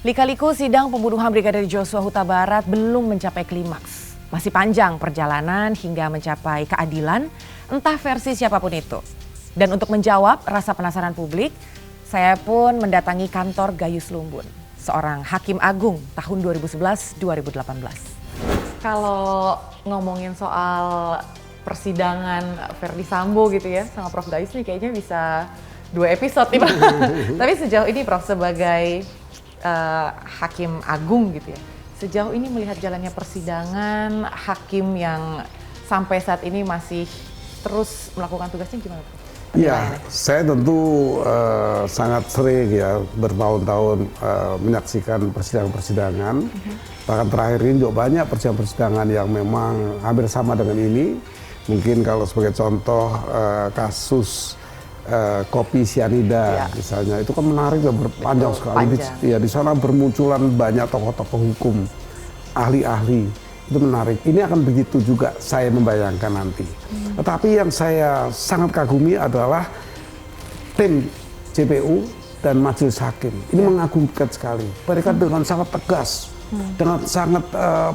Lika-liku sidang pembunuhan Brigadir Joshua Huta Barat belum mencapai klimaks. Masih panjang perjalanan hingga mencapai keadilan, entah versi siapapun itu. Dan untuk menjawab rasa penasaran publik, saya pun mendatangi kantor Gayus Lumbun, seorang hakim agung tahun 2011-2018. Kalau ngomongin soal persidangan Verdi Sambo gitu ya sama Prof Gayus nih kayaknya bisa 2 episode nih Pak. Tapi sejauh ini Prof sebagai hakim agung gitu ya, sejauh ini melihat jalannya persidangan hakim yang sampai saat ini masih terus melakukan tugasnya gimana Prof? Ya, saya tentu sangat sering ya bertahun-tahun menyaksikan persidangan-persidangan. Bahkan terakhir ini juga banyak persidangan-persidangan yang memang hampir sama dengan ini. Mungkin kalau sebagai contoh kasus kopi sianida misalnya, itu kan menarik dan berpanjang sekali. Di sana bermunculan banyak tokoh-tokoh hukum, ahli-ahli. Itu menarik. Ini akan begitu juga saya membayangkan nanti. Tetapi yang saya sangat kagumi adalah tim JPU dan Majelis Hakim. Ini mengagumkan sekali. Mereka dengan sangat tegas, dengan sangat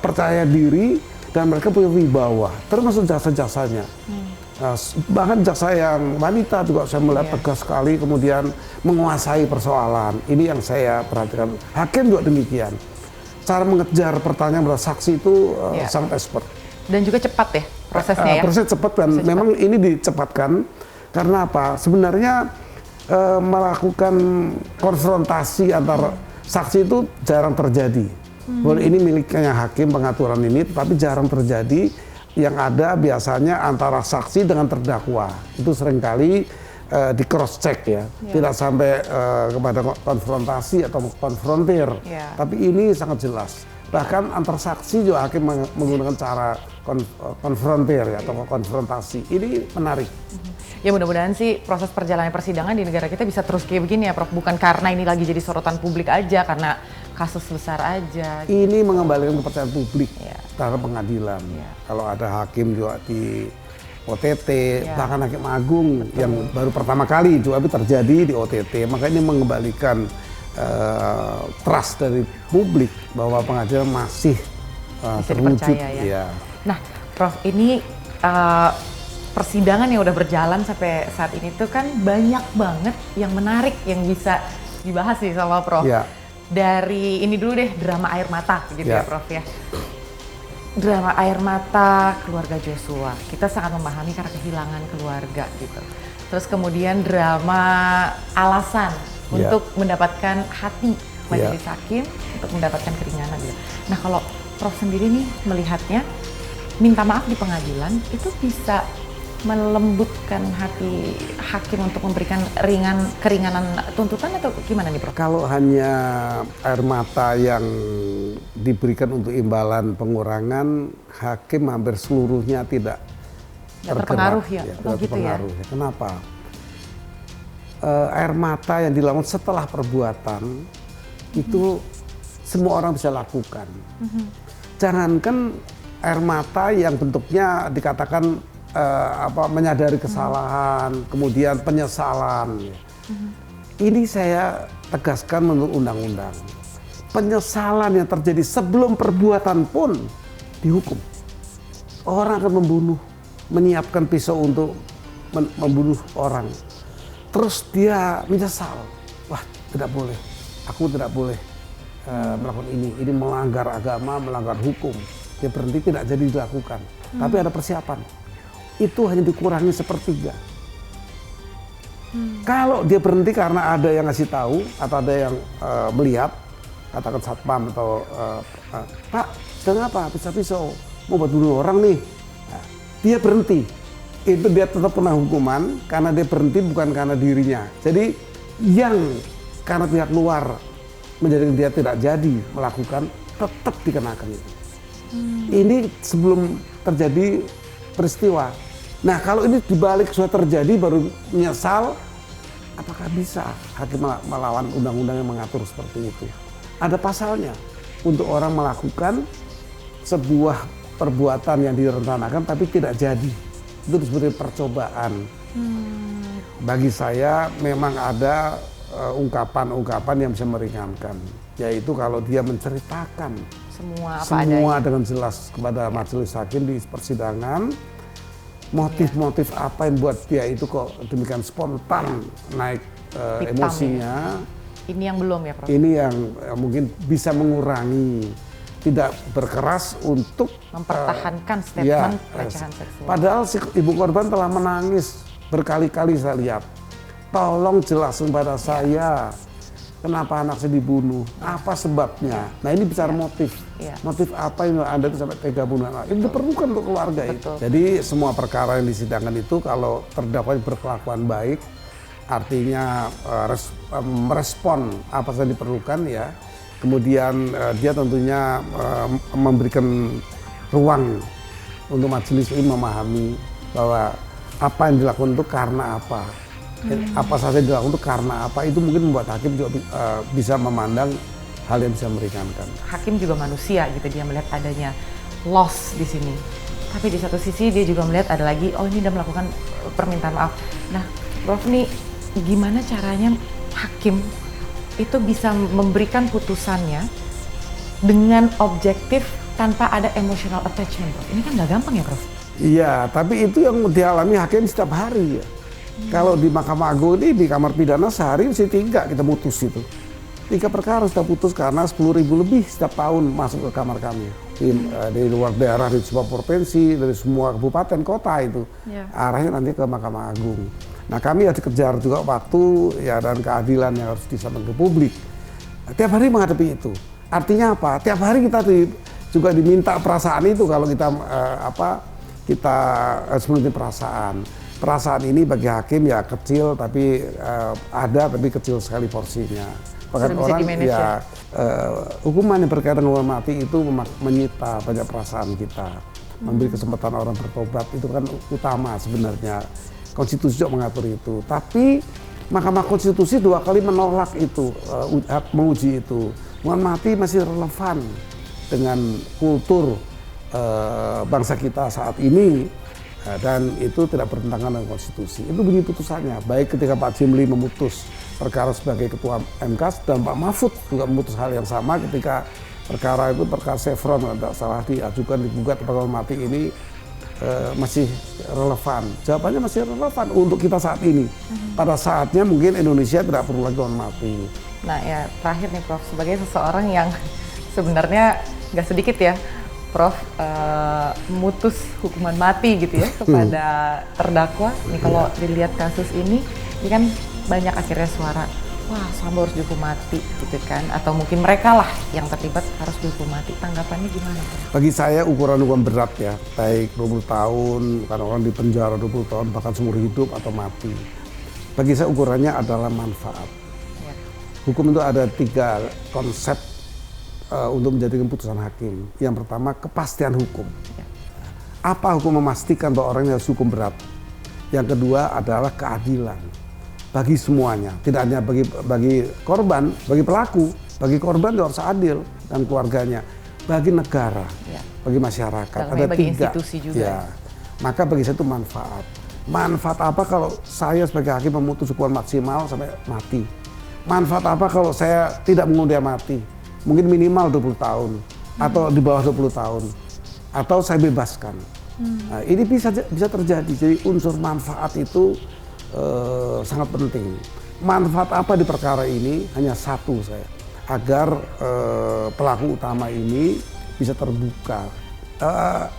percaya diri, dan mereka punya wibawa, termasuk jasa-jasanya. Bahkan jaksa yang wanita juga saya melihat tegas sekali, kemudian menguasai persoalan. Ini yang saya perhatikan. Hakim juga demikian. Cara mengejar pertanyaan pada saksi itu sangat expert. Dan juga cepat ya prosesnya ya? Proses cepat dan memang ini dicepatkan karena apa? Sebenarnya melakukan konfrontasi antar saksi itu jarang terjadi. Ini miliknya hakim pengaturan ini, tapi jarang terjadi. Yang ada biasanya antara saksi dengan terdakwa. Itu seringkali di cross check ya, tidak sampai kepada konfrontasi atau konfrontir, tapi ini sangat jelas. Bahkan antar saksi juga hakim menggunakan cara konfrontir ya, atau konfrontasi. Ini menarik. Ya mudah-mudahan sih proses perjalanan persidangan di negara kita bisa terus kayak begini ya Prof, bukan karena ini lagi jadi sorotan publik aja, karena kasus besar aja. Gitu. Ini mengembalikan kepercayaan publik terhadap pengadilan. Kalau ada hakim juga di OTT, bahkan hakim agung yang baru pertama kali juga terjadi di OTT, maka ini mengembalikan trust dari publik bahwa pengadilan masih terwujud. Ya. Nah, Prof, ini persidangan yang udah berjalan sampai saat ini tuh kan banyak banget yang menarik yang bisa dibahas nih sama Prof. Dari ini dulu deh, drama air mata gitu ya Prof ya. Drama air mata keluarga Joshua, kita sangat memahami karena kehilangan keluarga gitu. Terus kemudian drama alasan untuk mendapatkan hati majelis hakim, untuk mendapatkan keringanan gitu. Nah kalau Prof sendiri nih melihatnya, minta maaf di pengadilan itu bisa melembutkan hati hakim untuk memberikan keringanan tuntutan atau gimana nih Prof? Kalau hanya air mata yang diberikan untuk imbalan pengurangan, hakim hampir seluruhnya tidak terpengaruh ya? Tidak terpengaruh. Kenapa? Air mata yang dilakukan setelah perbuatan itu semua orang bisa lakukan. Jangankan air mata yang bentuknya dikatakan menyadari kesalahan, kemudian penyesalan. Ini saya tegaskan menurut undang-undang. Penyesalan yang terjadi sebelum perbuatan pun dihukum. Orang akan membunuh, menyiapkan pisau untuk membunuh orang. Terus dia menyesal, wah tidak boleh, aku tidak boleh melakukan ini melanggar agama, melanggar hukum. Dia berhenti, tidak jadi dilakukan. Tapi ada persiapan. Itu hanya dikurangi sepertiga. Kalau dia berhenti karena ada yang ngasih tahu atau ada yang melihat, katakan satpam atau Pak sedang apa, pisau-pisau mau buat bunuh orang nih, nah, dia berhenti, itu dia tetap kena hukuman karena dia berhenti bukan karena dirinya. Jadi yang karena pihak luar menjadikan dia tidak jadi melakukan, tetap dikenakan itu. Ini sebelum terjadi peristiwa. Nah kalau ini dibalik sudah terjadi baru menyesal, apakah bisa hakim melawan undang-undang yang mengatur seperti itu? Ada pasalnya untuk orang melakukan sebuah perbuatan yang direncanakan tapi tidak jadi. Itu disebut percobaan. Bagi saya memang ada ungkapan-ungkapan yang bisa meringankan. yaitu kalau dia menceritakan semua dengan jelas kepada majelis hakim di persidangan, motif-motif apa yang buat dia itu kok demikian spontan naik emosinya. Ini yang belum ya, Prof? Ini yang mungkin bisa mengurangi, tidak berkeras untuk mempertahankan statement pelecehan seksual. Padahal si ibu korban telah menangis berkali-kali, saya lihat. Tolong jelasin pada saya, kenapa anak saya dibunuh, apa sebabnya. Nah ini bicara motif. Motif apa yang Anda itu sampai tega bunuh anak. Itu diperlukan untuk keluarga itu. Jadi semua perkara yang disidangkan itu kalau terdakwa berkelakuan baik, artinya merespon apa yang diperlukan ya. Kemudian dia tentunya memberikan ruang untuk majelis ini memahami bahwa apa yang dilakukan itu karena apa. Apa saja yang dilakukan itu karena apa, itu mungkin membuat hakim juga bisa memandang hal yang bisa meringankan. Hakim juga manusia gitu, dia melihat adanya loss di sini. Tapi di satu sisi dia juga melihat ada lagi, oh ini udah melakukan permintaan maaf. Nah, Prof nih gimana caranya hakim itu bisa memberikan putusannya dengan objektif tanpa ada emotional attachment, Prof? Ini kan nggak gampang ya, Prof? Iya, tapi itu yang dialami hakim setiap hari ya. Kalau di Mahkamah Agung ini, di kamar pidana sehari mesti 3 kita mutus itu. 3 perkara sudah putus karena 10.000 lebih setiap tahun masuk ke kamar kami. Di luar daerah, di semua provinsi, dari semua kabupaten, kota itu. Arahnya nanti ke Mahkamah Agung. Nah kami harus kejar juga waktu ya dan keadilan yang harus disampaikan ke publik. Tiap hari menghadapi itu. Artinya apa? Tiap hari kita juga diminta perasaan itu kalau kita kita harus memiliki perasaan. Perasaan ini bagi hakim ya kecil tapi ada tapi kecil sekali porsinya. Bahkan orang ya hukuman yang berkaitan dengan hukuman mati itu menyita banyak perasaan kita. Memberi kesempatan orang bertobat itu kan utama sebenarnya. Konstitusi juga mengatur itu. Tapi Mahkamah Konstitusi 2 kali menolak itu, menguji itu. Hukuman mati masih relevan dengan kultur bangsa kita saat ini. Dan itu tidak bertentangan dengan konstitusi. Itu bunyi putusannya. Baik ketika Pak Jimli memutus perkara sebagai ketua MK dan Pak Mahfud juga memutus hal yang sama ketika perkara itu perkara Chevron tidak salah diajukan digugat hukuman mati ini masih relevan. Jawabannya masih relevan untuk kita saat ini. Pada saatnya mungkin Indonesia tidak perlu lagi hukuman mati. Nah ya terakhir nih Prof, sebagai seseorang yang sebenarnya nggak sedikit ya Prof memutus hukuman mati gitu ya kepada terdakwa. Nih kalau dilihat kasus ini kan banyak akhirnya suara, wah Sambo harus dihukum mati gitu kan. Atau mungkin mereka lah yang terlibat harus dihukum mati. Tanggapannya gimana Prof? Bagi saya ukuran hukuman berat ya, baik 20 tahun, karena orang di penjara 20 tahun, bahkan seumur hidup atau mati. Bagi saya ukurannya adalah manfaat. Ya. Hukum itu ada 3 konsep untuk menjadikan putusan hakim. Yang pertama, kepastian hukum. Ya. Apa hukum memastikan bahwa orang yang harus hukum berat? Yang kedua adalah keadilan bagi semuanya, tidak hanya bagi korban, bagi pelaku, bagi korban harus adil dan keluarganya, bagi negara, ya. Bagi masyarakat. Ada bagi 3. Institusi juga. Ya. Maka bagi saya itu manfaat. Manfaat apa kalau saya sebagai hakim memutus hukuman maksimal sampai mati? Manfaat apa kalau saya tidak mengundur mati? Mungkin minimal 20 tahun atau di bawah 20 tahun atau saya bebaskan. Nah, ini bisa terjadi. Jadi unsur manfaat itu sangat penting. Manfaat apa di perkara ini? Hanya satu saya, agar pelaku utama ini bisa terbuka.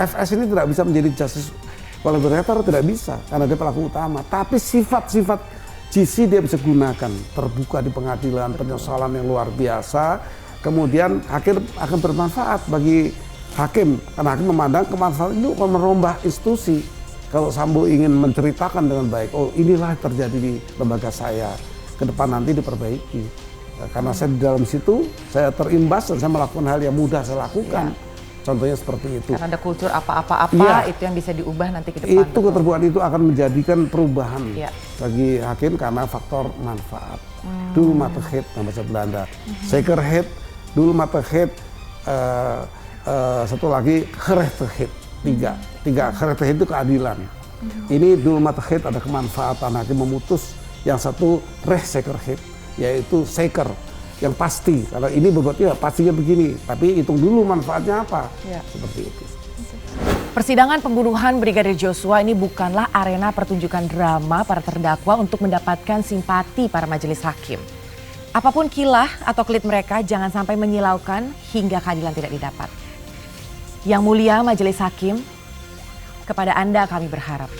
FS ini tidak bisa menjadi justice collaborator, tidak bisa karena dia pelaku utama. Tapi sifat-sifat GC dia bisa gunakan, terbuka di pengadilan, penyesalan yang luar biasa. Kemudian hakim akan bermanfaat bagi hakim, karena hakim memandang kemanfaatan itu akan merombak institusi. Kalau Sambo ingin menceritakan dengan baik, oh inilah yang terjadi di lembaga saya, ke depan nanti diperbaiki. Karena saya di dalam situ, saya terimbas dan saya melakukan hal yang mudah saya lakukan. Ya. Contohnya seperti itu. Karena ada kultur apa-apa itu yang bisa diubah nanti ke depan. Itu keterbukaan itu akan menjadikan perubahan bagi hakim karena faktor manfaat. Dulu matterheid nama bahasa Belanda, zekerheid. Dulu matterheid, satu lagi gerechtigheid, 3 gerechtigheid itu keadilan. Ini dulu matterheid ada kemanfaatan hakim memutus, yang satu rechtszekerheid, yaitu zeker, yang pasti. Kalau ini bobotnya pastinya begini, tapi hitung dulu manfaatnya apa. Seperti itu. Persidangan pembunuhan Brigadir Joshua ini bukanlah arena pertunjukan drama para terdakwa untuk mendapatkan simpati para majelis hakim. Apapun kilah atau kelit mereka, jangan sampai menyilaukan hingga keadilan tidak didapat. Yang mulia majelis hakim, kepada Anda kami berharap.